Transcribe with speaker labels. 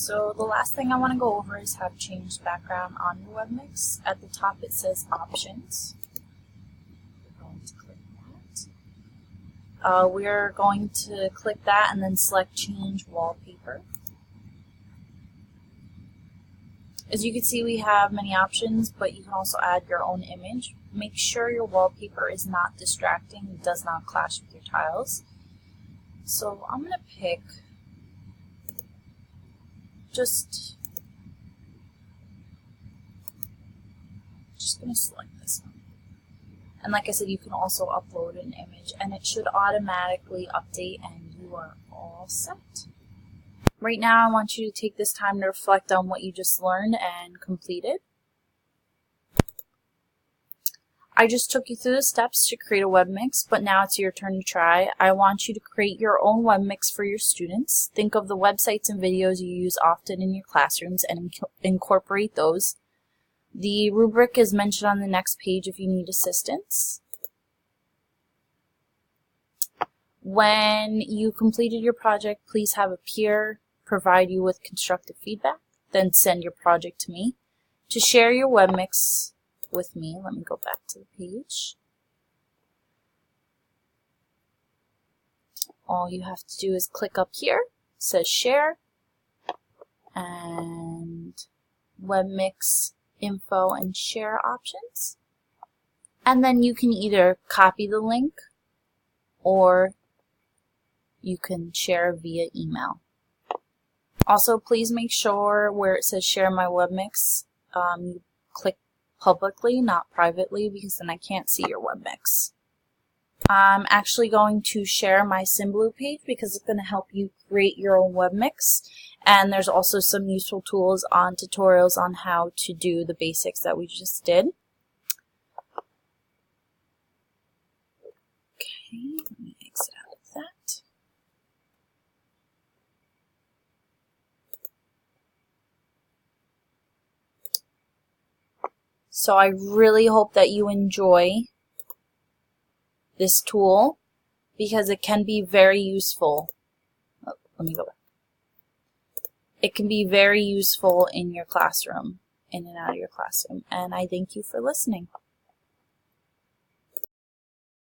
Speaker 1: So the last thing I want to go over is have changed background on your webmix. At the top it says options. We're going to click that. We're going to click that and then select change wallpaper. As you can see, we have many options, but you can also add your own image. Make sure your wallpaper is not distracting and does not clash with your tiles. So I'm going to pick just going to select this one. And like I said, you can also upload an image and it should automatically update and you are all set. Right now I want you to take this time to reflect on what you just learned and completed. I just took you through the steps to create a web mix, but now it's your turn to try. I want you to create your own web mix for your students. Think of the websites and videos you use often in your classrooms and incorporate those. The rubric is mentioned on the next page if you need assistance. When you completed your project, please have a peer provide you with constructive feedback, then send your project to me. To share your web mix with me, let me go back to the page. All you have to do is click up here, it says share, and web mix info and share options. And then you can either copy the link or you can share via email. Also, please make sure where it says share my webmix, you click publicly, not privately, because then I can't see your webmix. I'm actually going to share my Symbaloo page because it's going to help you create your own webmix. And there's also some useful tools on tutorials on how to do the basics that we just did. Okay, let me exit out of that. So I really hope that you enjoy this tool because it can be very useful. Oh, let me go back. It can be very useful in your classroom, in and out of your classroom. And I thank you for listening.